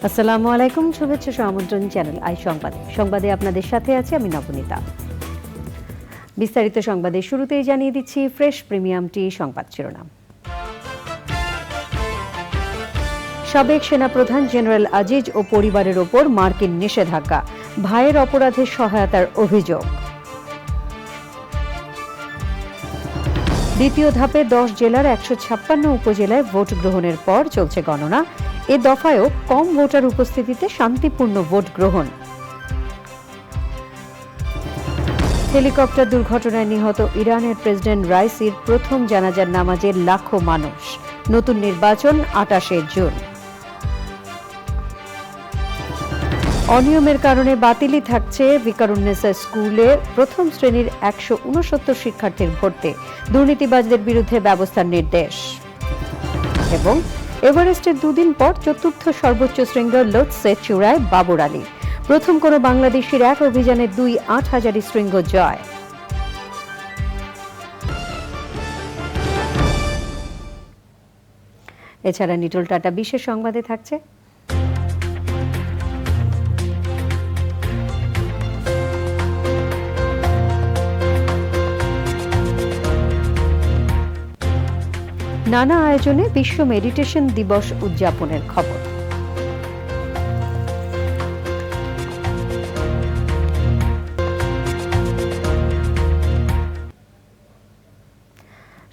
আসসালামু আলাইকুম, শুভেচ্ছা আমন্ত্রণ চ্যানেল আই সংবাদে আপনাদের সাথে আছি আমি নবনীতা। বিস্তারিত সংবাদের শুরুতেই জানিয়ে দিচ্ছি ফ্রেশ প্রিমিয়াম টি সংবাদ শিরোনাম। সাবেক সেনাপ্রধান জেনারেল আজিজ ও পরিবারের ওপর মার্কিন নিষেধাজ্ঞা, ভাইয়ের অপরাধে সহায়তার অভিযোগ। দ্বিতীয় ধাপে 10 জেলার 156 উপজেলায় ভোট গ্রহণের পর চলছে গণনা। এ দফায়ও কম ভোটার উপস্থিতিতে শান্তিপূর্ণ ভোট গ্রহণ। হেলিকপ্টার দুর্ঘটনায় নিহত ইরানের প্রেসিডেন্ট রাইসির প্রথম জানাজার নামাজে লাখো মানুষ। নতুন নির্বাচন 28শে জুন। অনিয়মের কারণে বাতিলই থাকছে ভিকারুন্নেসা স্কুলে প্রথম শ্রেণীর 169 শিক্ষার্থীর ভর্তি, দুর্নীতিবাজদের বিরুদ্ধে ব্যবস্থার নির্দেশ। এবং এভারেস্টের দুদিন পর চতুর্থ সর্বোচ্চ শৃঙ্গ লোটসে চূড়ায় বাবর আলী, প্রথম কোনো বাংলাদেশির এক অভিযানে 2 8,000 শৃঙ্গ জয়। এছাড়া নিটোল টাটা বিশেষ সংবাদে থাকছে নানা আয়োজনে বিশ্ব মেডিটেশন দিবস উদযাপনের খবর।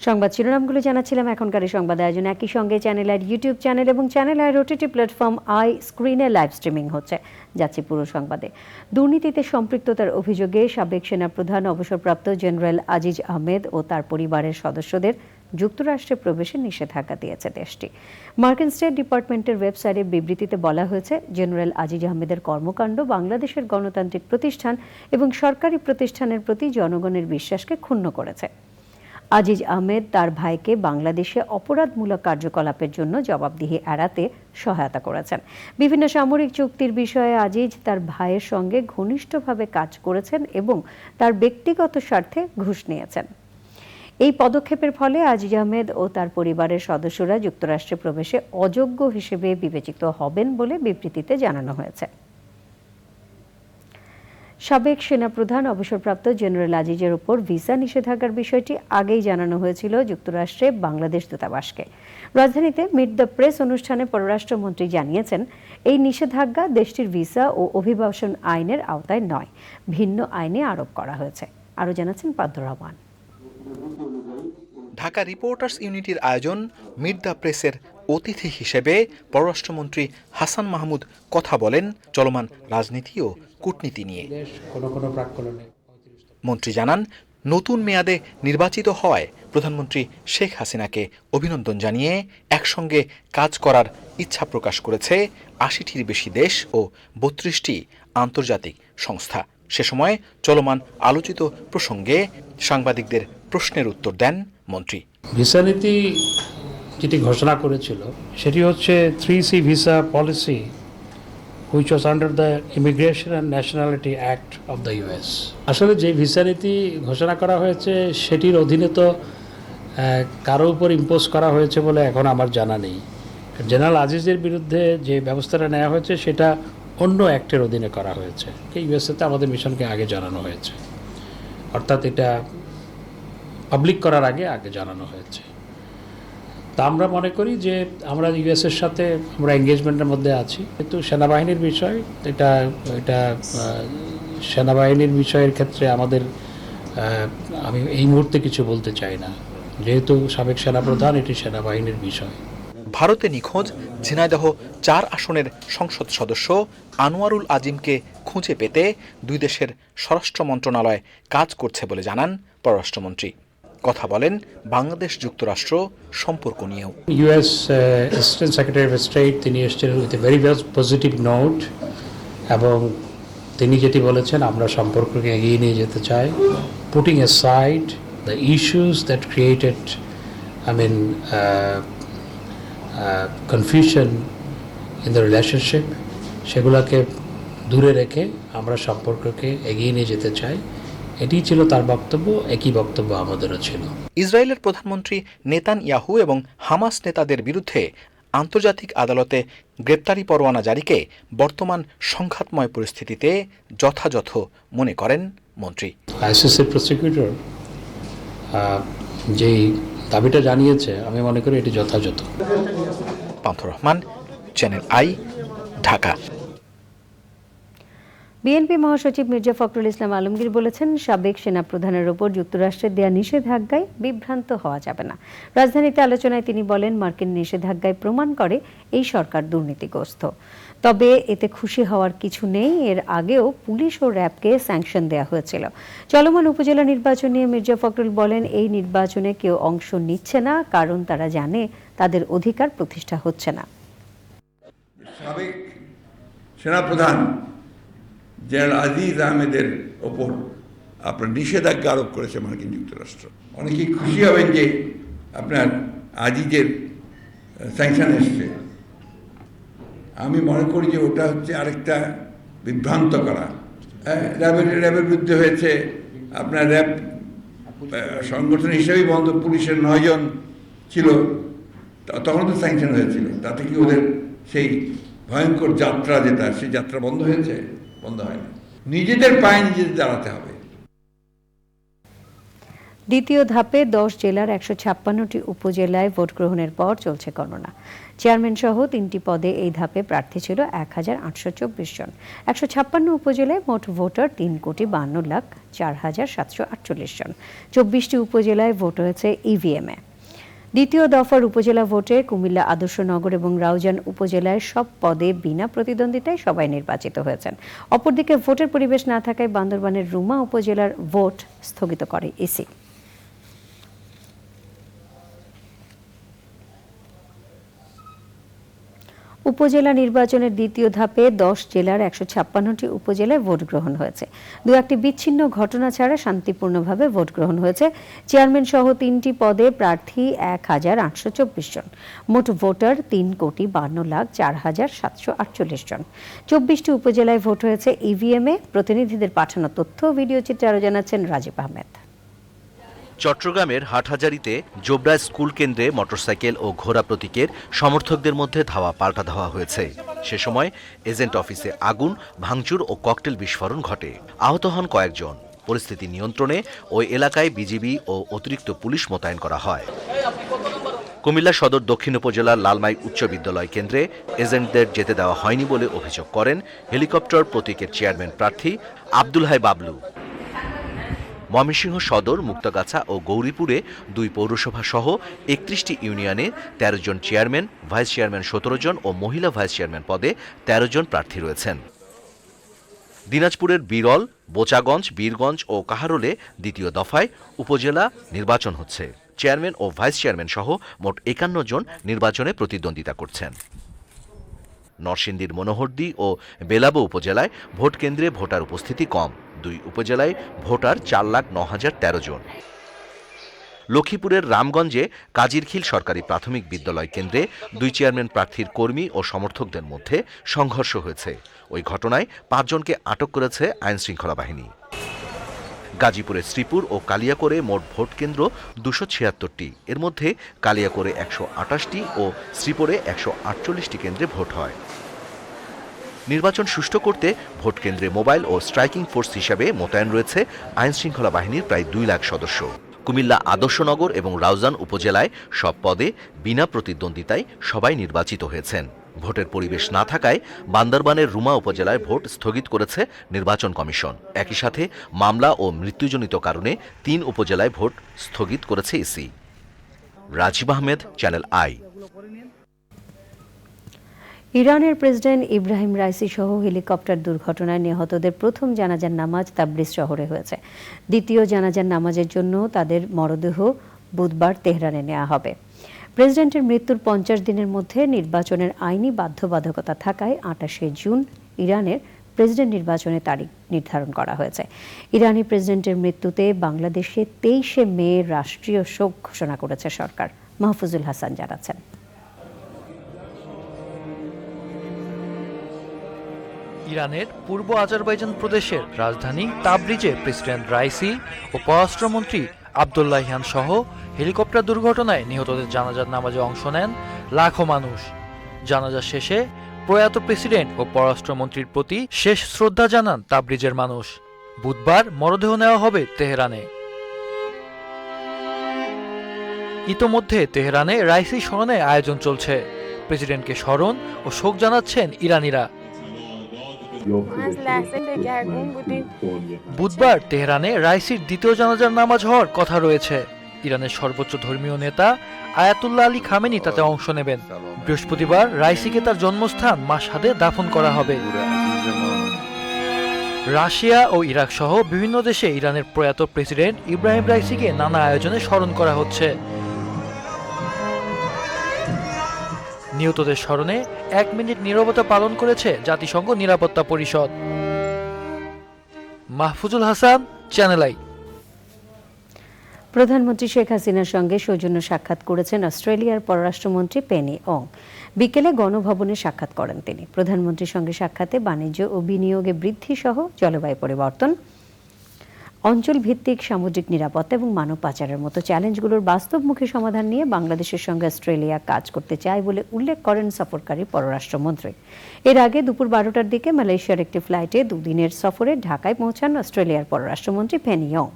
সংবাদ শিরোনামগুলো জানাচ্ছিলাম। এখনকার সংবাদ আয়োজন একই সঙ্গে চ্যানেল আইর ইউটিউব চ্যানেল এবং চ্যানেল আইর ওটিটি প্ল্যাটফর্ম আই স্ক্রিনে লাইভ স্ট্রিমিং হচ্ছে। যাচ্ছি পুরো সংবাদে। দুর্নীতিতে সম্পৃক্ততার অভিযোগে সাবেক সেনাপ্রধান অবসরপ্রাপ্ত জেনারেল আজিজ আহমেদ ও তার পরিবারের সদস্যদের যুক্তরাষ্ট্রে প্রবেশে নিষেধাজ্ঞা দিয়েছে দেশটি। মার্কিন স্টেট ডিপার্টমেন্টের ওয়েবসাইটে বিবৃতিতে বলা হয়েছে, জেনারেল আজিজ আহমেদের কর্মকাণ্ড বাংলাদেশের গণতান্ত্রিক প্রতিষ্ঠান এবং সরকারি প্রতিষ্ঠানের প্রতি জনগণের বিশ্বাসকে ক্ষুণ্ণ করেছে। আজিজ আহমেদ তার ভাইকে বাংলাদেশে অপরাধমূলক কার্যকলাপের জন্য জবাবদিহি এড়াতে সহায়তা করেছেন। বিভিন্ন সামরিক চুক্তির বিষয়ে আজিজ তার ভাইয়ের সঙ্গে ঘনিষ্ঠভাবে কাজ করেছেন এবং তার ব্যক্তিগত স্বার্থে ঘুষ নিয়েছেন। এই পদক্ষেপের ফলে আজিজ আহমেদ ও তার পরিবারের সদস্যরা যুক্তরাষ্ট্রে প্রবেশে অযোগ্য হিসেবে বিবেচিত হবেন বলে বিবৃতিতে জানানো হয়েছে। সাবেক সেনাপ্রধান অবসরপ্রাপ্ত জেনারেল আজিজের উপর ভিসা নিষেধাজ্ঞার বিষয়টি আগেই জানানো হয়েছিল যুক্তরাষ্ট্রে বাংলাদেশ দূতাবাসকে। রাজধানীতে মিট দ্য প্রেস অনুষ্ঠানে পররাষ্ট্রমন্ত্রী জানিয়েছেন, এই নিষেধাজ্ঞা দেশটির ভিসা ও অভিবাসন আইনের আওতায় নয়, ভিন্ন আইনে আরোপ করা হয়েছে। আরও জানাচ্ছেন পাদ্দুর রহমান। ঢাকা রিপোর্টার্স ইউনিটির আয়োজন মিট দ্য প্রেসের অতিথি হিসেবে পররাষ্ট্রমন্ত্রী হাসান মাহমুদ কথা বলেন চলমান রাজনীতি ও কূটনীতি নিয়ে। মন্ত্রী জানান, নতুন মেয়াদে নির্বাচিত হওয়ায় প্রধানমন্ত্রী শেখ হাসিনাকে অভিনন্দন জানিয়ে একসঙ্গে কাজ করার ইচ্ছা প্রকাশ করেছে 80টির বেশি দেশ ও 32টি আন্তর্জাতিক সংস্থা। সে সময় চলমান আলোচিত প্রসঙ্গে সাংবাদিকদের প্রশ্নের উত্তর দেন মন্ত্রী। ভিসা নীতি যেটি ঘোষণা করেছিল সেটি হচ্ছে 3C visa policy, which was under the Immigration and Nationality Act of the US. আসলে যে ভিসা নীতি ঘোষণা করা হয়েছে সেটির অধীনে তো কারো উপর ইম্পোজ করা হয়েছে বলে এখন আমার জানা নেই। জেনারেল আজিজের বিরুদ্ধে যে ব্যবস্থাটা নেওয়া হয়েছে সেটা অন্য অ্যাক্টের অধীনে করা হয়েছে। ইউএসএতে আমাদের মিশনকে আগে জানানো হয়েছে, অর্থাৎ এটা পাবলিক করার আগে জানানো হয়েছে। তা আমরা মনে করি যে আমরা ইউএসের সাথে আমরা এঙ্গেজমেন্টের মধ্যে আছি, কিন্তু সেনাবাহিনীর বিষয় এটা সেনাবাহিনীর বিষয়ের ক্ষেত্রে আমাদের আমি এই মুহূর্তে কিছু বলতে চাই না, যেহেতু সাবেক সেনাপ্রধান, এটি সেনাবাহিনীর বিষয়। ভারতে নিখোঁজ ঝিনাইদহ 4 আসনের সংসদ সদস্য আনোয়ারুল আজিমকে খুঁজে পেতে দুই দেশের স্বরাষ্ট্র মন্ত্রণালয় কাজ করছে বলে জানান পররাষ্ট্রমন্ত্রী। কথা বলেন বাংলাদেশ যুক্তরাষ্ট্র সম্পর্ক নিয়েও। US assistant secretary of state তিনি এসেছেন with a very positive note, এবং তিনি যেটি বলেছেন আমরা সম্পর্ককে এগিয়ে নিয়ে যেতে চাই, putting aside the issues that created confusion in the relationship, সেগুলোকে দূরে রেখে আমরা সম্পর্ককে এগিয়ে নিয়ে যেতে চাই। এটিই ছিল তার বক্তব্য, একই বক্তব্য আমাদেরও ছিল। ইসরায়েলের প্রধানমন্ত্রী নেতানিয়াহু এবং হামাস নেতাদের বিরুদ্ধে আন্তর্জাতিক আদালতে গ্রেপ্তারি পরোয়ানা জারিকে বর্তমান সংঘাতময় পরিস্থিতিতে যথাযথ মনে করেন মন্ত্রী। আইসিসির প্রসিকিউটর যেই দাবিটা জানিয়েছে আমি মনে করি এটি যথাযথ। Pantha Rahman, channel I, Dhaka. BNP মহাসচিব মির্জা ফখরুল ইসলাম আলমগীর বলেছেন, সাবেক সেনাপ্রধানের ওপর যুক্তরাষ্ট্রের দেয়া নিষেধাজ্ঞায় বিভ্রান্ত হওয়া যাবে না। রাজধানীতে আলোচনায় তিনি বলেন, মার্কিন নিষেধাজ্ঞায় প্রমাণ করে এই সরকার দুর্নীতিগ্রস্ত। তবে এতে খুশি হওয়ার কিছু নেই। এর আগেও পুলিশ ও র্যাবকে স্যাংশন দেওয়া হয়েছিল। চলমান উপজেলা নির্বাচন নিয়ে মির্জা ফখরুল বলেন, এই নির্বাচনে কেউ অংশ নিচ্ছে না, কারণ তারা জানে তাদের অধিকার প্রতিষ্ঠা হচ্ছে না। সাবেক সেনাপ্রধান জেনারেল আজিজ আহমেদের ওপর আপনার নিষেধাজ্ঞা আরোপ করেছে মার্কিন যুক্তরাষ্ট্র। অনেকেই খুশি হবেন যে আপনার আজিজের স্যাংশন এসছে। আমি মনে করি যে ওটা হচ্ছে আরেকটা বিভ্রান্ত করা। র্যাবের বিরুদ্ধে হয়েছে, আপনার র্যাব সংগঠন হিসেবেই বন্ধ, পুলিশের 9 জন ছিল, তখন তো স্যাংশন হয়েছিল। তাতে কি ওদের সেই ভয়ঙ্কর যাত্রা যেটা, সেই যাত্রা বন্ধ হয়েছে? বন্ধ হয়নি। নিজেদের পায়ে নিজেদের দাঁড়াতে হবে। দ্বিতীয় ধাপে 10 জেলার 156টি উপজেলায় ভোট গ্রহণের পর চলছে গণনা। চেয়ারম্যান সহ 3টি পদে এই ধাপে প্রার্থী ছিল 1824 জন। 156 উপজেলায় মোট ভোটার 3,52,04,748 জন। 24টি উপজেলায় ভোট হয়েছে ইভিএমে। দ্বিতীয় দফার উপজেলা ভোটে কুমিল্লা আদর্শনগর এবং রাউজান উপজেলায় সব পদে বিনা প্রতিদ্বন্দ্বিতায় সবাই নির্বাচিত হয়েছেন। অপরদিকে ভোটের পরিবেশ না থাকায় বান্দরবানের রুমা উপজেলার ভোট স্থগিত করে ইসি। উপজেলা নির্বাচনের দ্বিতীয় ধাপে 10 জেলার 156টি উপজেলায় ভোট গ্রহণ হয়েছে। দু একটি বিচ্ছিন্ন ঘটনা ছাড়া শান্তিপূর্ণভাবে ভোট গ্রহণ হয়েছে। চেয়ারম্যান সহ 3টি পদে প্রার্থী 1824 জন। মোট ভোটার 3,52,04,748 জন। 24টি উপজেলায় ভোট হয়েছে ইভিএমে। প্রতিনিধিদের পাঠানো তথ্য ভিডিও চিত্রে আরো জানাচ্ছেন রাজীব আহমেদ। চট্টগ্রামের হাটহাজারীতে জোবরা স্কুল কেন্দ্রে মোটরসাইকেল ও ঘোড়া প্রতীকের সমর্থকদের মধ্যে ধাওয়া পাল্টা ধাওয়া হয়েছে। সে সময় এজেন্ট অফিসে আগুন, ভাঙচুর ও ককটেল বিস্ফোরণ ঘটে। আহত হন কয়েকজন। পরিস্থিতি নিয়ন্ত্রণে ওই এলাকায় বিজিবি ও অতিরিক্ত পুলিশ মোতায়েন করা হয়। কুমিল্লা সদর দক্ষিণ উপজেলার লালমাই উচ্চ বিদ্যালয় কেন্দ্রে এজেন্টদের যেতে দেওয়া হয়নি বলে অভিযোগ করেন হেলিকপ্টার প্রতীকের চেয়ারম্যান প্রার্থী আব্দুল হাই বাবলু। ময়মনসিংহ সদর, মুক্তাগাছা ও গৌরীপুরে 2 পৌরসভা সহ 31টি ইউনিয়নে 13 জন চেয়ারম্যান, ভাইস চেয়ারম্যান 17 জন ও মহিলা ভাইস চেয়ারম্যান পদে 13 জন প্রার্থী রয়েছেন। দিনাজপুরের বিরল, বোচাগঞ্জ, বীরগঞ্জ ও কাহারোলে দ্বিতীয় দফায় উপজেলা নির্বাচন হচ্ছে। চেয়ারম্যান ও ভাইস চেয়ারম্যান সহ মোট 51 জন নির্বাচনে প্রতিদ্বন্দ্বিতা করছেন। নরসিংদীর মনোহরদী ও বেলাবো উপজেলায় ভোট কেন্দ্রে ভোটার উপস্থিতি কম। 2 উপজেলায় ভোটার 4,09,013 জন। লক্ষ্মীপুরের রামগঞ্জে কাজিরখিল সরকারি প্রাথমিক বিদ্যালয় কেন্দ্রে 2 চেয়ারম্যান প্রার্থীর কর্মী ও সমর্থকদের মধ্যে সংঘর্ষ হয়েছে। ওই ঘটনায় 5 জনকে আটক করেছে আইনশৃঙ্খলা বাহিনী। গাজীপুরের শ্রীপুর ও কালিয়াকোরে মোট ভোট কেন্দ্র 276টি। এর মধ্যে কালিয়াকোরে 128টি ও শ্রীপুরে 148টি কেন্দ্রে ভোট হয়। নির্বাচন সুষ্ঠু করতে ভোট কেন্দ্রে মোবাইল ও স্ট্রাইকিং ফোর্স হিসাবে মোতায়েন রয়েছে আইনশৃঙ্খলা বাহিনীর প্রায় 2 লাখ সদস্য। কুমিল্লা আদর্শনগর এবং রাউজান উপজেলায় সব পদে বিনা প্রতিদ্বন্দ্বিতায় সবাই নির্বাচিত হয়েছেন। ভোটের পরিবেশ না থাকায় বান্দরবানের রুমা উপজেলায় ভোট স্থগিত করেছে নির্বাচন কমিশন। একই সাথে মামলা ও মৃত্যুজনিত কারণে 3 উপজেলায় ভোট স্থগিত করেছে EC. Rajib Ahmed, channel I. ইরানের প্রেসিডেন্ট ইব্রাহিম রাইসি সহ হেলিকপ্টার দুর্ঘটনায় নিহতদের প্রথম জানাজার নামাজ তাবরিজ শহরে হয়েছে। দ্বিতীয় জানাজার নামাজের জন্য তাদের মরদেহ বুধবার তেহরানে নেওয়া হবে। প্রেসিডেন্টের মৃত্যুর 50 দিনের মধ্যে নির্বাচনের আইনি বাধ্যবাধকতা থাকায় 28 জুন ইরানের প্রেসিডেন্ট নির্বাচনের তারিখ নির্ধারণ করা হয়েছে। ইরানি প্রেসিডেন্টের মৃত্যুতে বাংলাদেশে 23 মে রাষ্ট্রীয় শোক ঘোষণা করেছে সরকার। মাহফুজুল হাসান জানাচ্ছেন। ইরানের পূর্ব আজারবাইজান প্রদেশের রাজধানী তাবরিজে প্রেসিডেন্ট রাইসি ও পররাষ্ট্রমন্ত্রী আব্দুল্লাহিয়ান সহ হেলিকপ্টার দুর্ঘটনায় নিহতদের জানাজার নামাজে অংশ নেন লাখো মানুষ। জানাজা শেষে প্রয়াত প্রেসিডেন্ট ও পররাষ্ট্রমন্ত্রীর প্রতি শেষ শ্রদ্ধা জানান তাবরিজের মানুষ। বুধবার মরদেহ নেওয়া হবে তেহরানে। ইতোমধ্যে তেহরানে রাইসি স্মরণে আয়োজন চলছে। প্রেসিডেন্টকে স্মরণ ও শোক জানাচ্ছেন ইরানিরা। বুধবার তেহরানে রাইসির দ্বিতীয় জানাজার নামাজ হওয়ার কথা রয়েছে। ইরানের সর্বোচ্চ ধর্মীয় নেতা আয়াতুল্লাহ আলী খামেনি তাতে অংশ নেবেন। বৃহস্পতিবার রাইসিকে তার জন্মস্থান মাশহাদে দাফন করা হবে। রাশিয়া ও ইরাক সহ বিভিন্ন দেশে ইরানের প্রয়াত প্রেসিডেন্ট ইব্রাহিম রাইসিকে নানা আয়োজনে স্মরণ করা হচ্ছে। নিহতদের স্মরণে 1 মিনিট নীরবতা পালন করেছে জাতিসংঘ নিরাপত্তা পরিষদ। Mahfuzul Hasan, channel I. প্রধানমন্ত্রী শেখ হাসিনার সঙ্গে সৌজন্য সাক্ষাৎ করেছেন অস্ট্রেলিয়ার পররাষ্ট্রমন্ত্রী পেনি অং। বিকেলে গণভবনে সাক্ষাৎ করেন তিনি। প্রধানমন্ত্রীর সঙ্গে সাক্ষাতে বাণিজ্য ও বিনিয়োগে বৃদ্ধি সহ জলবায়ু পরিবর্তন, অঞ্চল ভিত্তিক সামুদ্রিক নিরাপত্তা এবং মানব পাচারের মতো চ্যালেঞ্জগুলোর বাস্তবমুখী সমাধান নিয়ে বাংলাদেশের সঙ্গে অস্ট্রেলিয়া কাজ করতে চায় বলে উল্লেখ করেন সফরকারী পররাষ্ট্রমন্ত্রী। এর আগে দুপুর 12টার দিকে মালয়েশিয়ার একটি ফ্লাইটে 2 দিনের সফরে ঢাকায় পৌঁছান অস্ট্রেলিয়ার পররাষ্ট্রমন্ত্রী পেনি অং।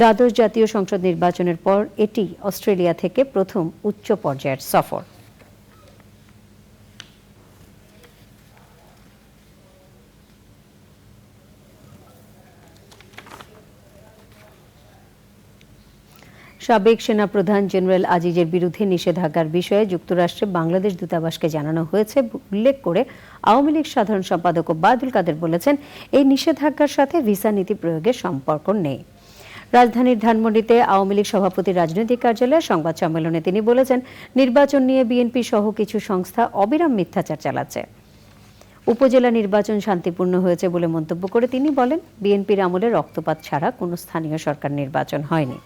দ্বাদশ জাতীয় সংসদ নির্বাচনের পর এটি অস্ট্রেলিয়া থেকে প্রথম উচ্চ পর্যায়ের সফর। সাবেক সেনাপ্রধান জেনারেল আজিজের বিরুদ্ধে নিষেধাজ্ঞার বিষয়ে যুক্তরাষ্ট্রে বাংলাদেশ দূতাবাসকে জানানো হয়েছে উল্লেখ করে আওয়ামী লীগ সাধারণ সম্পাদক ওবায়দুল কাদের বলেছেন, এই নিষেধাজ্ঞার সাথে ভিসা নীতি প্রয়োগের সম্পর্ক নেই। রাজধানীর ধানমন্ডিতে আওয়ামী লীগ সভাপতির রাজনৈতিক কার্যালয়ে সংবাদ সম্মেলনে তিনি বলেছেন, নির্বাচন নিয়ে বিএনপি সহ কিছু সংস্থা অবিরাম মিথ্যাচার চালাচ্ছে। উপজেলা নির্বাচন শান্তিপূর্ণ হয়েছে বলে মন্তব্য করে তিনি বলেন, বিএনপির আমলে রক্তপাত ছাড়া কোনো স্থানীয় সরকার নির্বাচন হয়নি।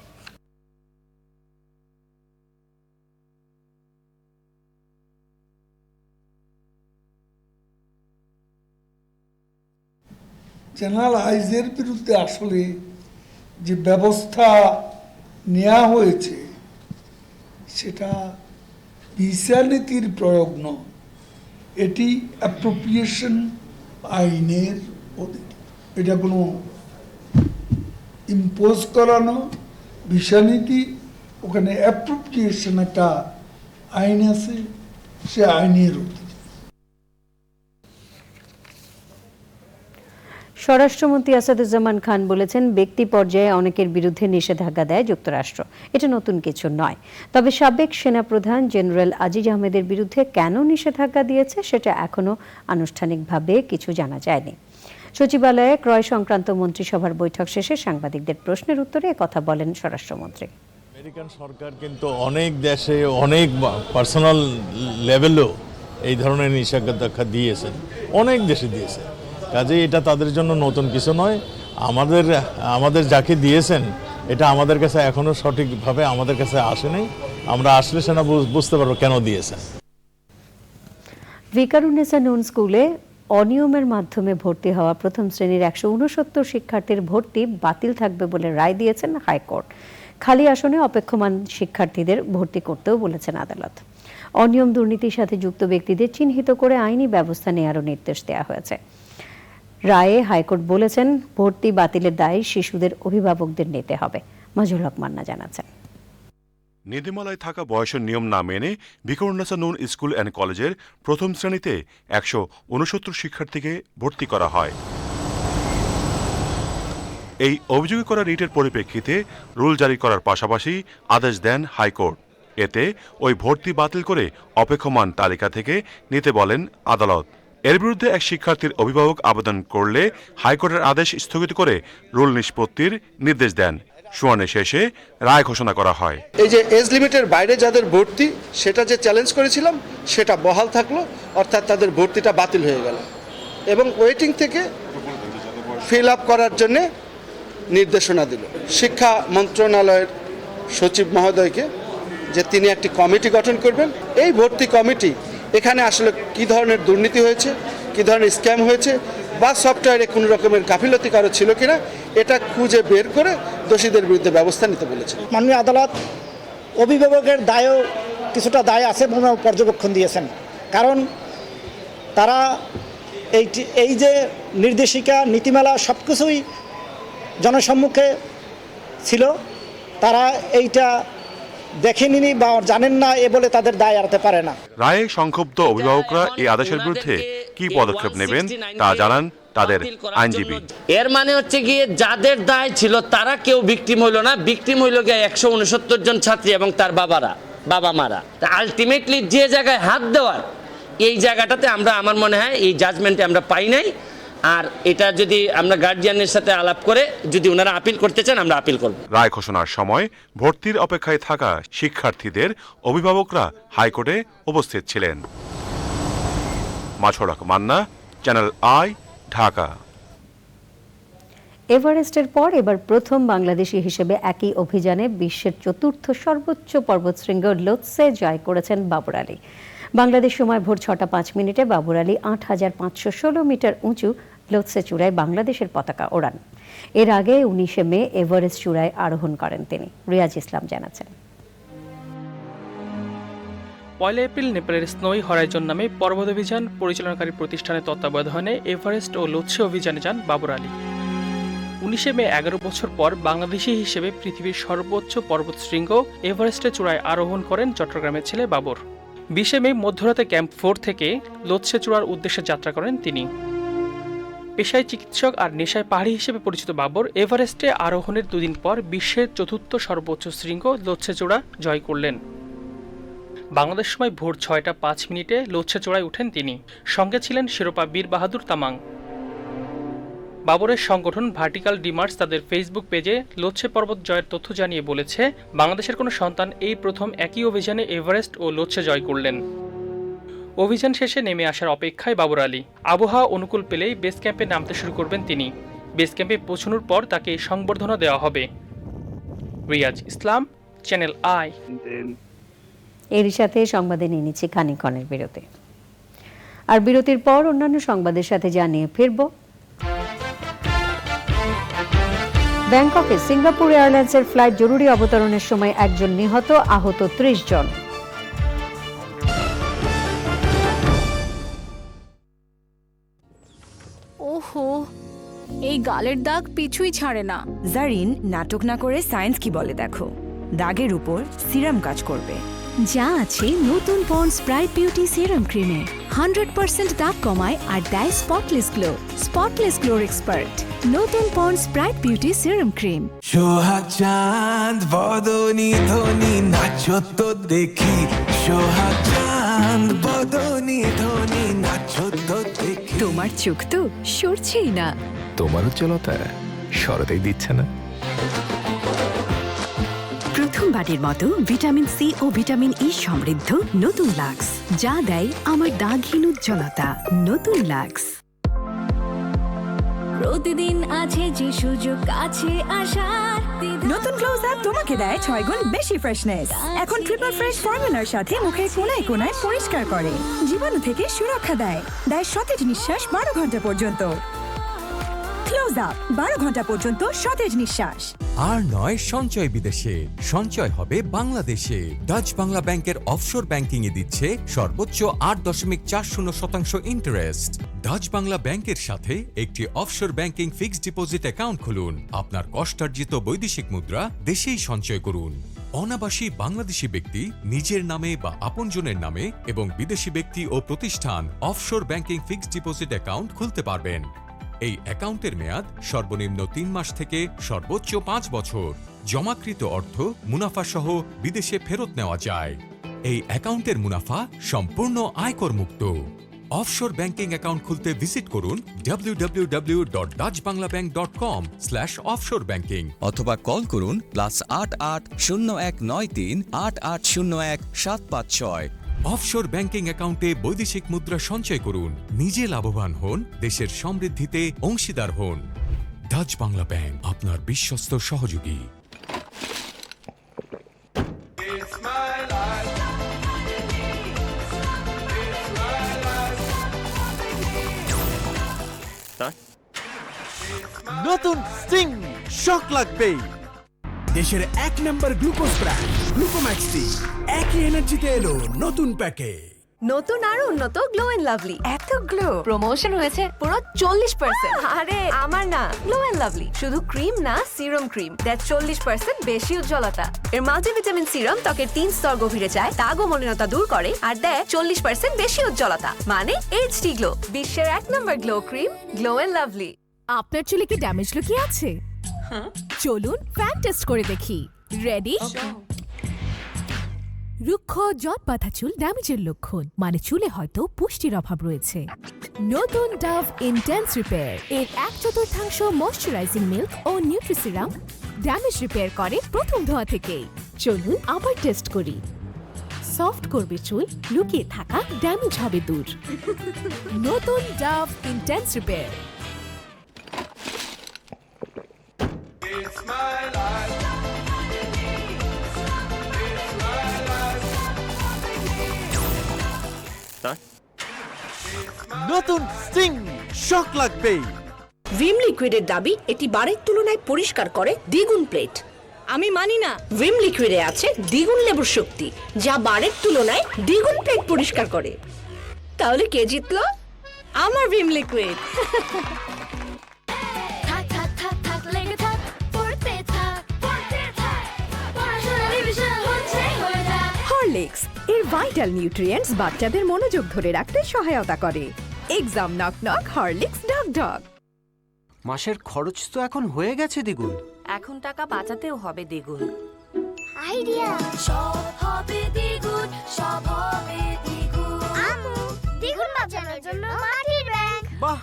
জেনারেল আইজের বিরুদ্ধে আসলে যে ব্যবস্থা নেওয়া হয়েছে সেটা ভিসা নীতির প্রয়োগ নয়, এটি অ্যাপ্রোপ্রিয়েশন আইনের অধীন। এটা কোনো ইম্পোজ করানো ভিসা নীতি, ওখানে অ্যাপ্রোপ্রিয়েশন একটা আইন আছে, সে আইনের অধীন। স্বরাষ্ট্রমন্ত্রী আসাদুজ্জামান খান বলেছেন, ব্যক্তি পর্যায়ে অনেকের বিরুদ্ধে নিষেধাজ্ঞা দেয় যুক্তরাষ্ট্র, এটা নতুন কিছু নয়। তবে সাবেক সেনাপ্রধান জেনারেল আজিজ আহমেদের বিরুদ্ধে কেন নিষেধাজ্ঞা দিয়েছে সেটা এখনো আনুষ্ঠানিকভাবে কিছু জানা যায়নি। সচিবালয়ে ক্রয় সংক্রান্ত মন্ত্রিসভার বৈঠক শেষে সাংবাদিকদের প্রশ্নের উত্তরে কথা বলেন স্বরাষ্ট্রমন্ত্রী। আমেরিকান সরকার কিন্তু অনেক দেশে অনেক পার্সোনাল লেভেলেও এই ধরনের নিষেধাজ্ঞা দিয়েছেন, অনেক দেশে দিয়েছে। কাজেই এটা তাদের জন্য নতুন কিছু নয়। আমাদের যাকে দিয়েছেন এটা আমাদের কাছে এখনো সঠিকভাবে আমাদের কাছে আসেনি। আমরা আসলে সেটা বুঝতে পারবো কেন দিয়েছেন। ভিকারুন্নেসা নুন স্কুলে অনিয়মের মাধ্যমে ভর্তি হওয়া প্রথম শ্রেণীর 169 শিক্ষার্থীর ভর্তি বাতিল থাকবে বলে রায় দিয়েছেন হাইকোর্ট। খালি আসনে অপেক্ষমান শিক্ষার্থীদের ভর্তি করতেও বলেছেন আদালত। অনিয়ম দুর্নীতির সাথে যুক্ত ব্যক্তিদের চিহ্নিত করে আইনি ব্যবস্থা নেওয়ারও নির্দেশ দেওয়া হয়েছে। রায়ে হাইকোর্ট বলেছেন, ভর্তি বাতিলের দায় শিশুদের অভিভাবকদের নিতে হবে। মাজুল হক মান্না জানাচ্ছেন। নীতিমালায় থাকা বয়সের নিয়ম না মেনে ভিকারুন্নেসা নুন স্কুল অ্যান্ড কলেজের প্রথম শ্রেণীতে 169 শিক্ষার্থীকে ভর্তি করা হয়। এই অভিযোগ করা রিটের পরিপ্রেক্ষিতে রুল জারি করার পাশাপাশি আদেশ দেন হাইকোর্ট। এতে ওই ভর্তি বাতিল করে অপেক্ষমান তালিকা থেকে নিতে বলেন আদালত। এর বিরুদ্ধে এক শিক্ষার্থীর অভিভাবক আবেদন করলে হাইকোর্টের আদেশ স্থগিত করে রুল নিষ্পত্তির নির্দেশ দেন। শুনানি শেষে রায় ঘোষণা করা হয়। এই যে এজ লিমিটের বাইরে যাদের ভর্তি, সেটা যে চ্যালেঞ্জ করেছিলাম সেটা বহাল থাকলো, অর্থাৎ তাদের ভর্তিটা বাতিল হয়ে গেল এবং ওয়েটিং থেকে ফিল আপ করার জন্য নির্দেশনা দিল শিক্ষা মন্ত্রণালয়ের সচিব মহোদয়কে, যে তিনি একটি কমিটি গঠন করবেন। এই ভর্তি কমিটি এখানে আসলে কী ধরনের দুর্নীতি হয়েছে, কী ধরনের স্ক্যাম হয়েছে বা সফটওয়্যারে কোনো রকমের গাফিলতি কারো ছিল কিনা, এটা খুঁজে বের করে দোষীদের বিরুদ্ধে ব্যবস্থা নিতে বলেছে। মাননীয় আদালত অভিভাবকের দায়ও কিছুটা দায় আছে বলে পর্যবেক্ষণ দিয়েছেন। কারণ তারা এই যে নির্দেশিকা নীতিমালা সব কিছুই জনসম্মুখে ছিল, তারা এইটা দেখেনি বা জানেন না এ বলে তাদের দায় এড়াতে পারে না। রায়ে সংক্ষুব্ধ অভিভাবকরা এই আদেশের বিরুদ্ধে কি পদক্ষেপ নেবেন তা জানান তাদের আইনজীবী। এর মানে হচ্ছে গিয়ে যাদের দায় ছিল তারা কেউ ভিকটিম হইল না, ভিকটিম হইল গিয়ে 169 জন ছাত্রী এবং তার বাবা মারা। আলটিমেটলি যে জায়গায় হাত দেওয়ার, এই জায়গাটাতে আমরা, আমার মনে হয় এই জাজমেন্টে আমরা পাই নাই। আর এটা যদি আমরা গার্জিয়ানের সাথে আলাপ করে যদি ওনারা আপিল করতে চান, আমরা আপিল করব। রায় ঘোষণার সময় ভর্তির অপেক্ষায় থাকা শিক্ষার্থীদের অভিভাবকরা হাইকোর্টে উপস্থিত ছিলেন। মাছরাক মান্না, চ্যানেল আই, ঢাকা। এভারেস্টের পর এবার প্রথম বাংলাদেশি হিসেবে একই অভিযানে বিশ্বের ৪র্থ সর্বোচ্চ পর্বতশৃঙ্গ লোৎসে জয় করেছেন বাবর আলী। বাংলাদেশ সময় ভোর ৬টা ৫ মিনিটে বাবর আলী ৮,৫১৬ মিটার উঁচু লোৎসে চূড়ায় বাংলাদেশের পতাকা ওড়ান। এর আগে ১৯শে মে এভারেস্ট চূড়ায় আরোহণ করেন তিনি। রিয়াজ ইসলাম জানাচ্ছেন। ১ এপ্রিল নেপালের স্নোই হরাইজন নামে পর্বত অভিযান পরিচালনাকারী প্রতিষ্ঠানের তত্ত্বাবধানে এভারেস্ট ও লোৎসে অভিযানে যান বাবর আলী। ১৯শে মে ১১ বছর পর বাংলাদেশি হিসেবে পৃথিবীর সর্বোচ্চ পর্বতশৃঙ্গ এভারেস্টের চূড়ায় আরোহণ করেন চট্টগ্রামের ছেলে বাবর। ২০শে মে মধ্যরাতে ক্যাম্প 4 থেকে লোৎসে চূড়ার উদ্দেশ্যে যাত্রা করেন তিনি। পেশায় চিকিৎসক আর নেশায় পাহাড়ি হিসেবে পরিচিত বাবর এভারেস্টে আরোহণের দুদিন পর বিশ্বের ৪র্থ সর্বোচ্চ শৃঙ্গ লোৎসে চূড়া জয় করলেন। বাংলাদেশ সময় ভোর ৬টা ৫ মিনিটে লোৎসে চূড়ায় ওঠেন তিনি। সঙ্গে ছিলেন শিরোপা বীর বাহাদুর তামাং। বাবরের সংগঠন ভার্টিকাল ডিমার্স তাদের ফেসবুক পেজে লোৎসে পর্বত জয়ের তথ্য জানিয়ে বলেছে, বাংলাদেশের কোনো সন্তান এই প্রথম একই অভিযানে এভারেস্ট ও লোৎসে জয় করলেন। অভিযান শেষে নেমে আসার অপেক্ষায় বাবর আলী। আবহাওয়া অনুকূল পেলেই বেস ক্যাম্পে নামতে শুরু করবেন তিনি। বেস ক্যাম্পে পৌঁছানোর পর তাকে সংবর্ধনা দেওয়া হবে। রিয়াজ ইসলাম, চ্যানেল আই। এরই সাথে সংবাদে নিয়ে নিচ্ছি খানিকক্ষণের বিরতি। আর বিরতির পর অন্যান্য সংবাদের সাথে জানিয়ে ফিরব। ব্যাংককে সিঙ্গাপুর এয়ারলাইন্সের ফ্লাইট জরুরি অবতরণের সময় একজন নিহত, আহত ৩০ জন। ওহো, এই গালের দাগ পিছুই ছাড়ে না। জারিন, নাটক না করে সায়েন্স কি বলে দেখো। দাগের উপর সিরাম কাজ করবে। যা আছে নতুন পন্ডস ব্রাইট বিউটি সিরাম ক্রিমে। 100% দাগ কমায় আর দেয় স্পটলেস গ্লো। স্পটলেস গ্লোর এক্সপার্ট নতুন Pond's bright beauty serum cream. সোহাগ চাঁদ বদনি ধনি নাচো তো দেখি। সোহাগ চাঁদ বদনি ধনি নাচো তো দেখি। তোমার চোখ তো সরছেই না। তোমার উজ্জ্বলতা সরতেই দিচ্ছে না। প্রথমবারের মতো ভিটামিন সি ও ভিটামিন ই সমৃদ্ধ নতুন লাক্স, যা দেয় আমার দাগহীন উজ্জ্বলতা। নতুন লাক্স। প্রতিদিন আছে যে সুযোগ কাছে আসার। নতুন ক্লোজ আপ তোমাকে দেয় 6 গুণ বেশি ফ্রেশনেস। এখন ট্রিপল ফ্রেশ ফর্মুলার সাথে মুখের কোনায় কোনায় পরিষ্কার করে, জীবাণু থেকে সুরক্ষা দেয়, সতেজ নিঃশ্বাস 12 ঘন্টা পর্যন্ত। ক্লোজ আপ 12 ঘন্টা পর্যন্ত সতেজ নিঃশ্বাস। আর নয় সঞ্চয় বিদেশে, সঞ্চয় হবে বাংলাদেশে। ডাচ বাংলা ব্যাংকের অফশোর ব্যাংকিং এ দিচ্ছে সর্বোচ্চ 8.40% ইন্টারেস্ট। ডাচ বাংলা ব্যাংকের সাথে একটি offshore banking fixed deposit account খুলুন। আপনার কষ্টার্জিত বৈদেশিক মুদ্রা দেশেই সঞ্চয় করুন। অনাবাসী বাংলাদেশি ব্যক্তি নিজের নামে বা আপনজনের নামে এবং বিদেশি ব্যক্তি ও প্রতিষ্ঠান offshore banking fixed deposit account খুলতে পারবেন। এই অ্যাকাউন্টের মেয়াদ সর্বনিম্ন 3 মাস থেকে সর্বোচ্চ 5 বছর। জমাকৃত অর্থ মুনাফা সহ বিদেশে ফেরত নেওয়া যায়। এই অ্যাকাউন্টের মুনাফা সম্পূর্ণ আয়কর মুক্ত। অফশোর ব্যাংকিং অ্যাকাউন্ট খুলতে ভিজিট করুন www.dutchbanglabank.com/offshore banking অথবা কল করুন +88 0193 8801 756। অফশোর ব্যাংকিং অ্যাকাউন্টে বৈদেশিক মুদ্রা সঞ্চয় করুন, নিজে লাভবান হন, দেশের সমৃদ্ধিতে অংশীদার হন। ডাচ বাংলা ব্যাংক, আপনার বিশ্বস্ত সহযোগী। নতুন স্টিং শক লাগবে। দেশের 1 নম্বর গ্লুকোজ ব্র্যান্ড গ্লুকোম্যাক্স একই এনার্জিতে এলো নতুন প্যাকে। নতুন আর উন্নত গ্লো এন্ড লাভলি। এত গ্লো প্রমোশন হয়েছে পুরো 40%। আরে আমার না, গ্লো এন্ড লাভলি শুধু ক্রিম না, সিরাম ক্রিম দেয় 40% বেশি উজ্জ্বলতা। এর মাল্টিভিটামিন সিরাম ত্বকের 3 স্তর গভীরে যায়, দাগ ও মলিনতা দূর করে আর দেয় 40% বেশি উজ্জ্বলতা, মানে এইচডি গ্লো। বিশ্বের 1 নম্বর glow cream, glow and lovely. আপনার চুলে কি ড্যামেজ লুকিয়ে আছে? চলুন ফ্যান টেস্ট করে দেখি। রেডি? রুক্ষ জট বাঁধা চুল ড্যামেজের লক্ষণ, মানে চুলে হয়তো পুষ্টির অভাব রয়েছে। নতুন ডাভ ইন্টেন্স রিপেয়ার এর 1/4 ময়শ্চারাইজিং মিল্ক ও নিউট্রিসিরাম ড্যামেজ রিপেয়ার করে প্রথম ধোয়া থেকেই। চলুন আবার টেস্ট করি। সফট করবে চুল, লুকিয়ে থাকা ড্যামেজ হবে দূর। নতুন ডাভ ইন্টেন্স রিপেয়ার। নতুন স্টিং শক লাগবেই। ভিম লিকুইডের দাবি এটি বারের তুলনায় পরিষ্কার করে দ্বিগুণ প্লেট। আমি মানি না। ভিম লিকুইডে আছে দ্বিগুণ লেবুর শক্তি, যা বারের তুলনায় দ্বিগুণ প্লেট পরিষ্কার করে। তাহলে কে জিতলো? আমার ভিম লিকুইড। হরলিক্স এর ভাইটাল নিউট্রিয়েন্টস বাচ্চাদের মনোযোগ ধরে রাখতে সহায়তা করে। Exam knock knock, Horlicks doc doc. মাসের খরচ তো এখন হয়ে গেছে দ্বিগুণ। এখন টাকা বাঁচাতেও হবে দ্বিগুণ। আইডিয়া সব হবে দ্বিগুণ, সব হবে দ্বিগুণ। আমু দ্বিগুণ বাঁচানোর জন্য মাটির ব্যাংক। বাহ,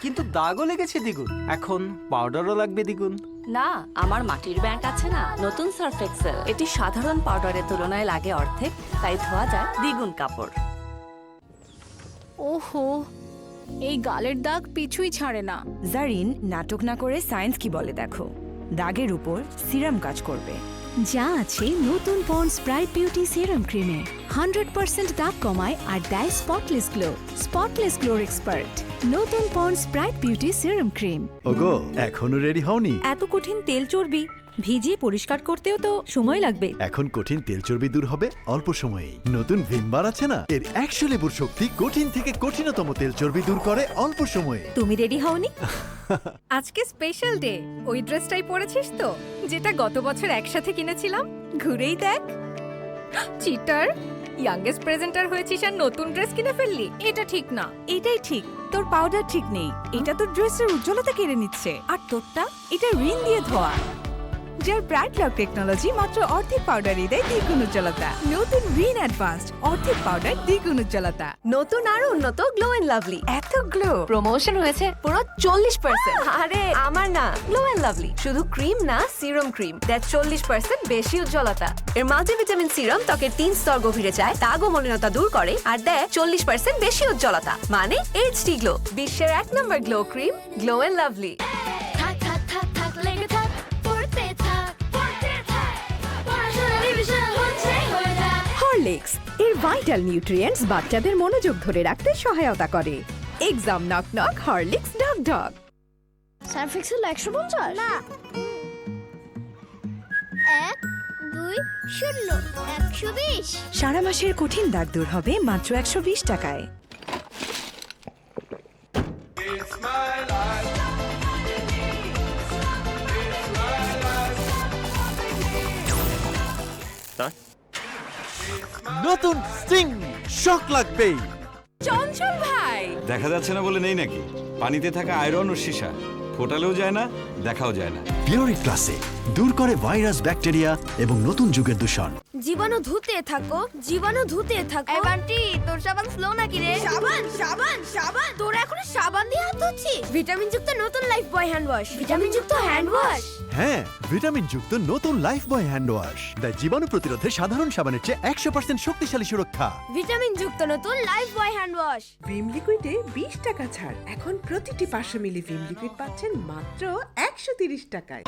কিন্তু দাগও লেগেছে দ্বিগুণ, এখন পাউডারও লাগবে দ্বিগুণ। না, আমার মাটির ব্যাংক আছে না, নতুন সার্ফ এক্সেল। এটি সাধারণ পাউডারের তুলনায় লাগে অর্ধেক, তাই ধোয়া যায় দ্বিগুণ কাপড়। ওহো, এই গালের দাগ পিছুই ছাড়ে না। জারিন নাটক না করে সায়েন্স কি বলে দেখো। দাগের উপর সিরাম কাজ করবে। যা আছে নতুন পন্ডস ব্রাইট বিউটি সিরাম ক্রিমে। 100% দাগ কমায় আর দেয় স্পটলেস গ্লো। স্পটলেস গ্লোর এক্সপার্ট নতুন Pond's bright beauty serum cream. ওগো, এখনো রেডি হওনি? এত কঠিন তেল চর্বি ভিজিয়ে পরিষ্কার করতেও তো সময় লাগবে। এখন কঠিন তেল চর্বি দূর হবে অল্প সময়েই। নতুন ভিম বার আছে না, এর 100 লেবুর শক্তি কঠিন থেকে কঠিনতম তেল চর্বি দূর করে অল্প সময়ে। তুমি রেডি হওনি? আজকে স্পেশাল ডে। ওই ড্রেসটাই পরেছিস তো, যেটা গত বছর একসাথে কিনেছিলাম। ঘুরেই দেখ। চিটার, ইয়াংগেস্ট প্রেজেন্টার হয়েছিস আর নতুন ড্রেস কিনে ফেললি। এটা ঠিক না। এটাই ঠিক। তোর পাউডার ঠিক নেই। এটা তোর ড্রেসের উজ্জ্বলতা কেড়ে নিচ্ছে। আর তোরটা, এটা রিন দিয়ে ধোয়া। যার ব্রাইট লক টেকনোলজি মাত্র অর্ধেক পাউডারই দেয় দ্বিগুণ উজ্জ্বলতা। নতুন রিন অ্যাডভান্সড অর্ধেক পাউডার দ্বিগুণ উজ্জ্বলতা। নতুন আর উন্নত গ্লো এন্ড লাভলি। এত গ্লো প্রমোশন হয়েছে পুরো 40%। আরে আমার না, গ্লো এন্ড লাভলি শুধু ক্রিম না, সিরাম ক্রিম দেয় 40% বেশি উজ্জ্বলতা। এর মাল্টিভিটামিন সিরাম ত্বকের 3 স্তর গভীরে যায়, দাগ ও মলিনতা দূর করে আর দেয় 40% বেশি উজ্জ্বলতা, মানে এইচডি গ্লো। বিশ্বের 1 নম্বর glow cream, glow and lovely. Horlicks এর ভাইটাল নিউট্রিয়েন্টস বাচ্চাদের মনোযোগ ধরে রাখতে সহায়তা করে। Exam knock knock, Horlicks doc doc. Surf excel 150 না, 1 2 0 120। সারা মাসের কঠিন দাগ দূর হবে মাত্র 120 টাকায়। নতুন স্টিং শক লাগবেই। চঞ্চল ভাই, দেখা যাচ্ছে না বলে নেই নাকি? পানিতে থাকা আয়রন ও সীসা ফোটালেও যায় না, দেখাও যায় না। পিওরিক ক্লাসিক দূর করে ভাইরাস, ব্যাকটেরিয়া এবং নতুন যুগের দূষণ। জীবাণু ধুতে থাকো, জীবাণু ধুতে থাকো। এই বান্টি, তোর সাবান স্লো নাকি রে? সাবান সাবান সাবান, তোর এখন সাবান দিয়ে হাত ধুচ্ছি। ভিটামিন যুক্ত নতুন লাইফ বয় হ্যান্ড ওয়াশ। ভিটামিন যুক্ত হ্যান্ড ওয়াশ। হ্যাঁ, ভিটামিন যুক্ত নতুন লাইফ বয় হ্যান্ড ওয়াশ দেয় জীবাণু প্রতিরোধে সাধারণ সাবানের চেয়ে 100% শক্তিশালী সুরক্ষা। ভিটামিন যুক্ত নতুন লাইফ বয় হ্যান্ড ওয়াশ। ভিম লিকুইডে 20 টাকা ছাড়। এখন প্রতিটি 500 মিলি ভিম লিকুইড পাচ্ছেন মাত্র 130 টাকায়।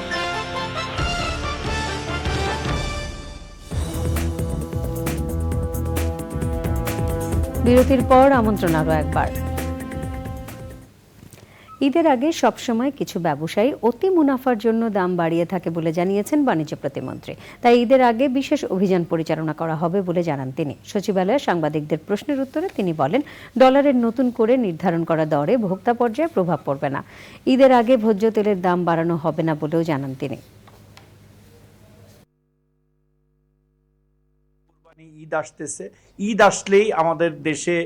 বিরতির পর আমন্ত্রণ আরও একবার। ঈদের আগে সবসময় কিছু ব্যবসায়ী অতি মুনাফার জন্য দাম বাড়িয়ে থাকে বলে জানিয়েছেন বাণিজ্য প্রতিমন্ত্রী। তাই ঈদের আগে বিশেষ অভিযান পরিচালনা করা হবে বলে জানান তিনি। সচিবালয়ে সাংবাদিকদের প্রশ্নের উত্তরে তিনি বলেন, ডলারের নতুন করে নির্ধারণ করা দরে ভোক্তা পর্যায়ে প্রভাব পড়বে না। ঈদের আগে ভোজ্য তেলের দাম বাড়ানো হবে না বলেও জানান তিনি। ঈদ আসতেছে, ঈদ আসলেই আমাদের দেশে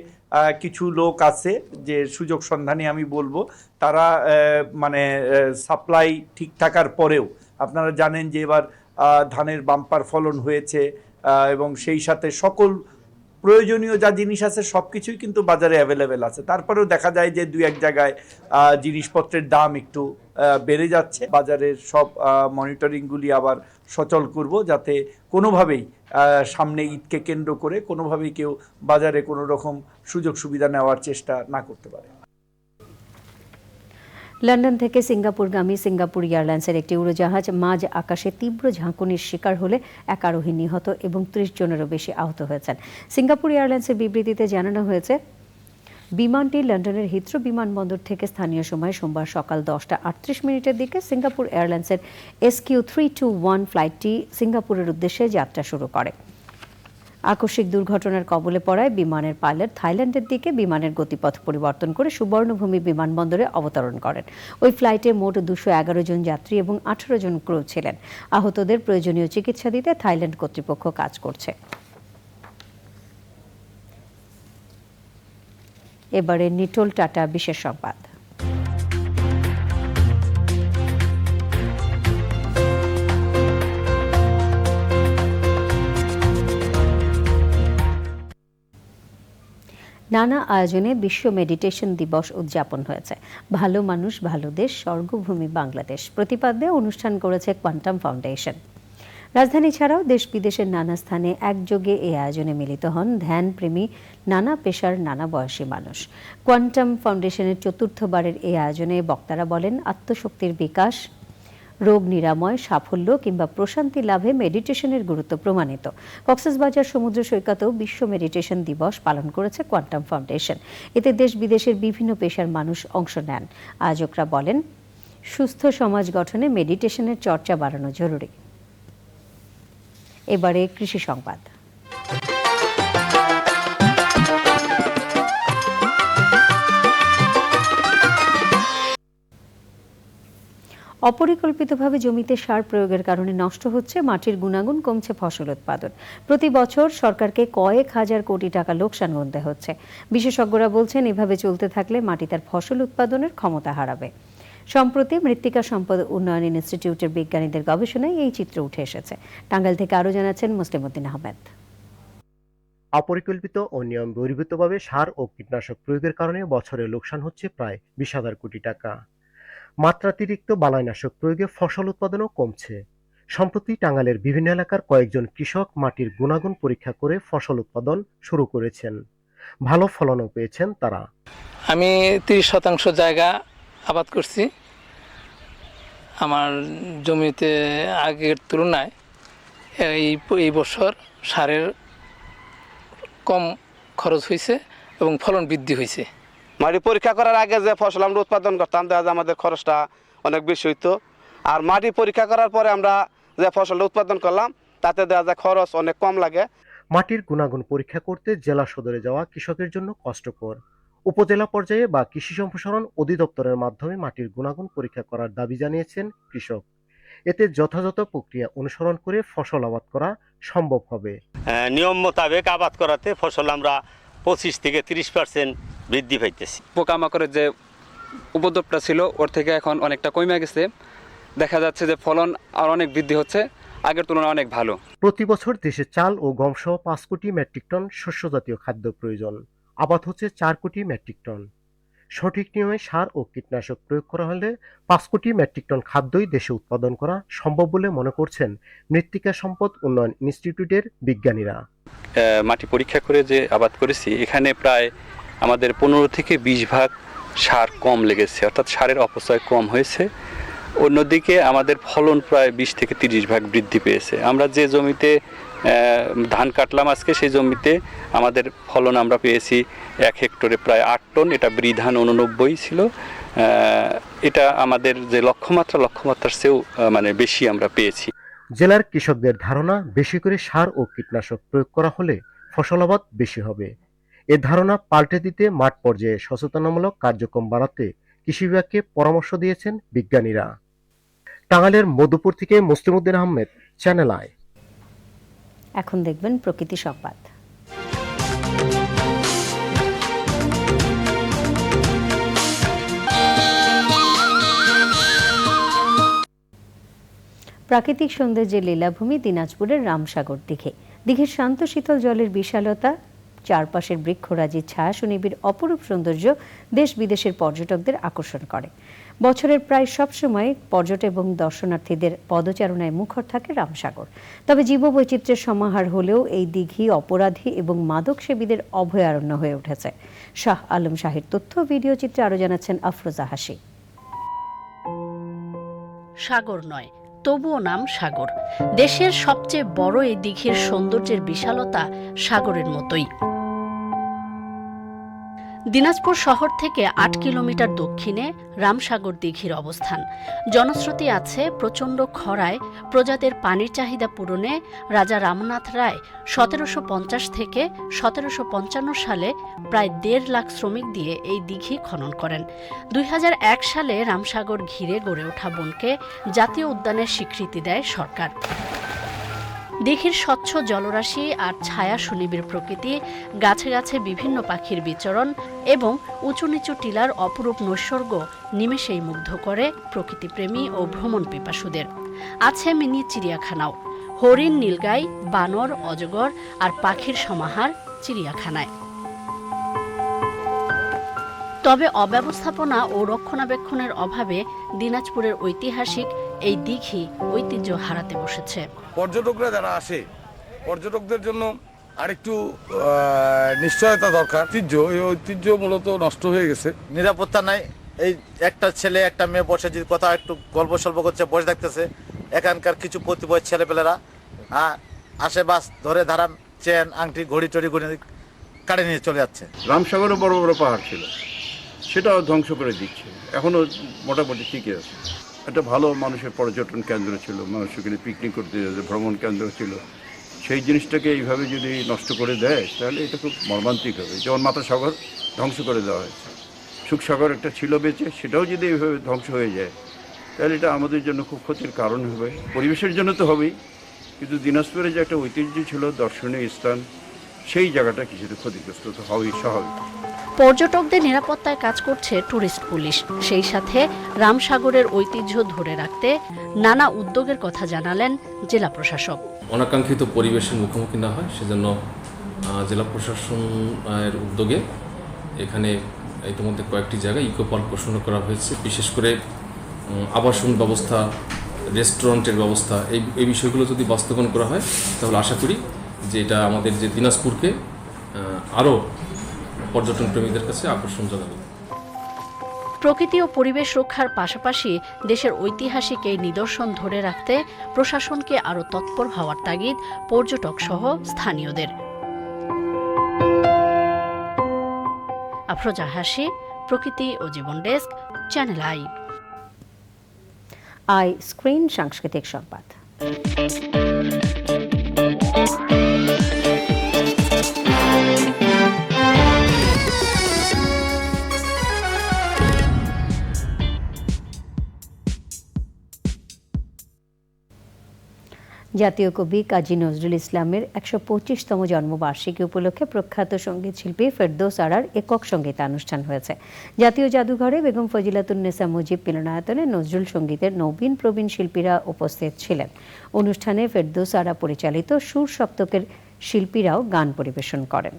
কিছু লোক আছে যে সুযোগ সন্ধানী আমি বলবো, তারা সাপ্লাই ঠিক থাকার পরেও আপনারা জানেন যে এবার ধানের বাম্পার ফলন হয়েছে এবং সেই সাথে সকল প্রয়োজনীয় যা জিনিস আছে সব কিছুই কিন্তু বাজারে অ্যাভেলেবেল আছে। তারপরেও দেখা যায় যে দুই এক জায়গায় জিনিসপত্রের দাম একটু বেড়ে যাচ্ছে। বাজারের সব মনিটরিংগুলি আবার সচল করব, যাতে কোনোভাবেই সামনে ঈদকে কেন্দ্র করে কোনোভাবেই কেউ বাজারে কোনো রকম সুযোগ সুবিধা নেওয়ার চেষ্টা না করতে পারে। লন্ডন থেকে সিঙ্গাপুরগামী সিঙ্গাপুর এয়ারলাইন্সের একটি উড়োজাহাজ মাঝ আকাশে তীব্র ঝাঁকুনির শিকার হলে এক আরোহী নিহত এবং ৩০ জনেরও বেশি আহত হয়েছেন। সিঙ্গাপুর এয়ারলাইন্সের বিবৃতিতে জানানো হয়েছে, বিমানটি লন্ডনের হিথ্রো বিমানবন্দর থেকে স্থানীয় সময় সোমবার সকাল 10টা 38 মিনিটের দিকে সিঙ্গাপুর এয়ারলাইন্সের SQ321 ফ্লাইটটি সিঙ্গাপুরের উদ্দেশ্যে যাত্রা শুরু করে। আকস্মিক দুর্ঘটনার কবলে পড়ায় বিমানের পাইলট থাইল্যান্ডের দিকে বিমানের গতিপথ পরিবর্তন করে সুবর্ণভূমি বিমানবন্দরে অবতরণ করেন। ওই ফ্লাইটে মোট 211 জন যাত্রী এবং 18 জন ক্রু ছিলেন। আহতদের প্রয়োজনীয় চিকিৎসা দিতে থাইল্যান্ড কর্তৃপক্ষ কাজ করছে। এবারে নিটোল টাটা বিশেষ সংবাদ। নানা আয়োজনে বিশ্ব মেডিটেশন দিবস উদযাপন হয়েছে। ভালো মানুষ ভালো দেশ, স্বর্গভূমি বাংলাদেশ প্রতিপাদ্যে অনুষ্ঠান করেছে কোয়ান্টাম ফাউন্ডেশন। রাজধানী ছাড়াও দেশ বিদেশের নানা স্থানে একযোগে এই আয়োজনে মিলিত হন ধ্যানপ্রেমী নানা পেশার নানা বয়সী মানুষ। কোয়ান্টাম ফাউন্ডেশনের ৪র্থবারের এই আয়োজনে বক্তারা বলেন, আত্মশক্তির বিকাশ, রোগ নিরাময়, সাফল্য কিংবা প্রশান্তি লাভে মেডিটেশনের গুরুত্ব প্রমাণিত। কক্সবাজার সমুদ্র সৈকতেও বিশ্ব মেডিটেশন দিবস পালন করেছে কোয়ান্টাম ফাউন্ডেশন। এতে দেশ বিদেশের বিভিন্ন পেশার মানুষ অংশ নেন। আয়োজকরা বলেন, সুস্থ সমাজ গঠনে মেডিটেশনের চর্চা বাড়ানো জরুরি। এবারে কৃষি সংবাদ। অপরিকল্পিতভাবে জমিতে সার প্রয়োগের কারণে নষ্ট হচ্ছে মাটির গুণাগুণ, কমছে ফসল উৎপাদন। প্রতি বছর সরকারকে কয়েক হাজার কোটি টাকা লোকসান গুনতে হচ্ছে। বিশেষজ্ঞরা বলছেন, এভাবে চলতে থাকলে মাটি তার ফসল উৎপাদনের ক্ষমতা হারাবে। সম্প্রতি মৃত্তিকা সম্পদ উন্নয়ন ইনস্টিটিউটের বিজ্ঞানীদের গবেষণায় এই চিত্র উঠে এসেছে। টাঙ্গাইল থেকে আরও জানাচ্ছেন মুসলিম উদ্দিন আহমেদ। অপরিকল্পিত ও নিয়ম বহির্ভূতভাবে সার ও কীটনাশক প্রয়োগের কারণে বছরে লোকসান হচ্ছে প্রায় 20,000 কোটি টাকা। মাত্রাতিরিক্ত বালাইনাশক প্রয়োগে ফসল উৎপাদনও কমছে। সম্প্রতি টাঙ্গাইলের বিভিন্ন এলাকার কয়েকজন কৃষক মাটির গুণাগুণ পরীক্ষা করে ফসল উৎপাদন শুরু করেছেন। ভালো ফলনও পেয়েছেন তারা। আমি 30% জায়গা আবাদ করছি। আমার জমিতে আগের তুলনায় এই বছর সারের কম খরচ হয়েছে এবং ফলন বৃদ্ধি হয়েছে। মাটি পরীক্ষা করার আগে যে ফসল আমরা উৎপাদন করতাম, দেখা যায় আমাদের খরচটা অনেক বেশি হইতো। আর মাটি পরীক্ষা করার পরে আমরা যে ফসলটা উৎপাদন করলাম, তাতে দেখা যায় খরচ অনেক কম লাগে। মাটির গুণাগুণ পরীক্ষা করতে জেলা সদরে যাওয়া কৃষকের জন্য কষ্টকর। উপজেলা পর্যায়ে বা কৃষি সম্প্রসারণ অধিদপ্তরের মাধ্যমে মাটির গুণাগুণ পরীক্ষা করার দাবি জানিয়েছেন কৃষক। এতে যথাযথ প্রক্রিয়া অনুসরণ করে ফসল আবাদ করা সম্ভব হবে। নিয়ম মোতাবেক আবাদ করাতে ফসল আমরা 25 থেকে 30% বৃদ্ধি পাইতেছি। পোকামাকড়ের যে উপদ্রবটা ছিল ওর থেকে এখন অনেকটা কমে গেছে। দেখা যাচ্ছে যে ফলন আর অনেক বৃদ্ধি হচ্ছে, আগের তুলনায় অনেক ভালো। প্রতি বছর দেশে চাল ও গম সহ 5 কোটি মেট্রিক টন শস্যজাতীয় খাদ্য প্রয়োজন। আবাদ হচ্ছে 4 কোটি মেট্রিক টন। সঠিক নিয়মে সার ও কীটনাশক প্রয়োগ করা হলে 5 কোটি মেট্রিক টন খাদ্যই দেশে উৎপাদন করা সম্ভব বলে মনে করছেন মৃত্তিকা সম্পদ উন্নয়ন ইনস্টিটিউটের বিজ্ঞানীরা। মাটি পরীক্ষা করে যে আবাদ করেছি, এখানে প্রায় আমাদের 15 থেকে 20 ভাগ সার কম লেগেছে, অর্থাৎ সারের অপচয় কম হয়েছে। অন্যদিকে আমাদের ফলন প্রায় 20 থেকে 30 ভাগ বৃদ্ধি পেয়েছে। আমরা যে জমিতে ধান কাটলাম আজকে, সেই জমিতে আমাদের ফলন আমরা পেয়েছি 1 হেক্টরে প্রায় 8 টন। এটা বৃধান 89 ছিল। এটা আমাদের যে লক্ষ্যমাত্রার চেয়েও মানে বেশি আমরা পেয়েছি। জেলার কৃষকদের ধারণা, বেশি করে সার ও কীটনাশক প্রয়োগ করা হলে ফসলাবাদ বেশি হবে। এ ধারণা পাল্টে দিতে মাঠ পর্যায়ে সচেতনামূলক কার্যক্রম বাড়াতে কৃষি বিভাগকে পরামর্শ দিয়েছেন বিজ্ঞানীরা। টাঙ্গাইলের মধুপুর থেকে মুসলিম উদ্দিন আহমেদ, চ্যানেল আই। এখন দেখবেন প্রকৃতি সংবাদ। প্রাকৃতিক সৌন্দর্যের লীলাভূমি দিনাজপুরের রামসাগর দিঘি। দিঘির শান্ত শীতল জলের বিশালতা, চারপাশের বৃক্ষরাজির ছায়া সুনিবিড় অপরূপ সৌন্দর্য দেশ বিদেশের পর্যটকদের আকর্ষণ করে। বছরের প্রায় সব সময় পর্যটক এবং দর্শনার্থীদের পদচারণায় মুখর থাকে রামসাগর। তবে জীববৈচিত্র্যের সমাহার হলেও এই দিঘি অপরাধী এবং মাদক সেবীদের অভয়ারণ্য হয়ে উঠেছে। শাহ আলম শাহের তথ্য, ভিডিও চিত্রে আরো জানাচ্ছেন আফরোজা হাসি। সাগর নয়, তবুও নাম সাগর। দেশের সবচেয়ে বড় এই দিঘির সৌন্দর্যের বিশালতা সাগরের মতোই। দিনাজপুর শহর থেকে 8 কিলোমিটার দক্ষিণে রামসাগর দিঘির অবস্থান। জনশ্রুতি আছে, প্রচণ্ড খরায় প্রজাদের পানির চাহিদা পূরণে রাজা রামনাথ রায় 1750 থেকে 1755 সালে প্রায় 1.5 লাখ শ্রমিক দিয়ে এই দিঘি খনন করেন। 2001 সালে রামসাগর ঘিরে গড়ে ওঠা বনকে জাতীয় উদ্যানের স্বীকৃতি দেয় সরকার। দিঘির স্বচ্ছ জলরাশি আর ছায়া সুনিবিড় প্রকৃতি, গাছে গাছে বিভিন্ন পাখির বিচরণ এবং উঁচু নিচু টিলার অপরূপ নৈসর্গ নিমেষেই মুগ্ধ করে প্রকৃতিপ্রেমী ও ভ্রমণ পিপাসুদের। আছে মিনি চিড়িয়াখানাও। হরিণ, নীলগাই, বানর, অজগর আর পাখির সমাহার চিড়িয়াখানায়। তবে অব্যবস্থাপনা ও রক্ষণাবেক্ষণের অভাবে দিনাজপুরের ঐতিহাসিক এই দিঘি ঐতিহ্য হারাতে বসেছে। পর্যটকরা যারা আসে, পর্যটকদের জন্য আরেকটু নিশ্চয়তা দরকার। এই ঐতিহ্য মূলত নষ্ট হয়ে গেছে, নিরাপত্তা নাই। এই একটা ছেলে একটা মেয়ে বসে যদি কোথাও একটু গল্প সল্প করছে, বসে থাকতেছে। এখানকার কিছু প্রতিবয় ছেলেপেলেরা আসে, বাস ধরে ধারাম, চেন, আংটি, ঘড়ি টড়ি কাটে নিয়ে চলে যাচ্ছে। রামসাগরও বড় বড় পাহাড় ছিল, সেটাও ধ্বংস করে দিচ্ছে। এখনও মোটামুটি ঠিকই আছে। একটা ভালো মানুষের পর্যটন কেন্দ্র ছিল, মানুষ এখানে পিকনিক করতে যেত, ভ্রমণ কেন্দ্র ছিল। সেই জিনিসটাকে এইভাবে যদি নষ্ট করে দেয় তাহলে এটা খুব মর্মান্তিক হবে। যেমন মাতাসাগর ধ্বংস করে দেওয়া হয়েছে, সুখসাগর একটা ছিল বেঁচে, সেটাও যদি এইভাবে ধ্বংস হয়ে যায় তাহলে এটা আমাদের জন্য খুব ক্ষতির কারণ হবে। পরিবেশের জন্য তো হবেই, কিন্তু দিনাজপুরে যে একটা ঐতিহ্য ছিল, দর্শনীয় স্থান, সেই জায়গাটা কিছুটা ক্ষতিগ্রস্ত তো হবেই, স্বাভাবিক। পর্যটকদের নিরাপত্তায় কাজ করছে ট্যুরিস্ট পুলিশ। সেই সাথে রামসাগরের ঐতিহ্য ধরে রাখতে নানা উদ্যোগের কথা জানালেন জেলা প্রশাসক। অনাকাঙ্ক্ষিত পরিবেশের মুখোমুখি না হয় সেজন্য জেলা প্রশাসনের উদ্যোগে এখানে ইতিমধ্যে কয়েকটি জায়গায় ইকো পার্ক ঘোষণা করা হয়েছে। বিশেষ করে আবাসন ব্যবস্থা, রেস্টুরেন্টের ব্যবস্থা, এই বিষয়গুলো যদি বাস্তবায়ন করা হয় তাহলে আশা করি যে এটা আমাদের যে দিনাজপুরকে আরও পর্যটন প্রেমীদের কাছে আকর্ষণ জানাবে। প্রকৃতি ও পরিবেশ রক্ষার পাশাপাশি দেশের ঐতিহাসিক এই নিদর্শন ধরে রাখতে প্রশাসনকে আরও তৎপর হওয়ার তাগিদ পর্যটক সহ স্থানীয়দের। আফরোজা হাসি, প্রকৃতি ও জীবন desk, channel I. I screen সাংস্কৃতিক সংবাদ। জাতীয় কবি কাজী নজরুল ইসলামের ১২৫তম জন্মবার্ষিকী উপলক্ষে প্রখ্যাত সঙ্গীত শিল্পী ফেরদৌস আরার একক সঙ্গীতানুষ্ঠান হয়েছে। জাতীয় জাদুঘরে বেগম ফজিলাতুন্নেসা মুজিব মিলনায়তনে নজরুল সঙ্গীতের নবীন প্রবীণ শিল্পীরা উপস্থিত ছিলেন। অনুষ্ঠানে ফেরদৌস আরা পরিচালিত সুর সপ্তকের শিল্পীরাও গান পরিবেশন করেন।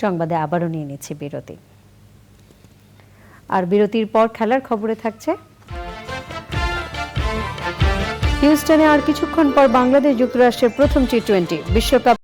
সংবাদে আবারও নিয়ে নিচ্ছে বিরতি, আর বিরতির পর খেলার খবরে থাকছে হিউস্টনে আর কিছুক্ষণ পর বাংলাদেশ যুক্তরাষ্ট্রের প্রথম টি-20 বিশ্বকাপ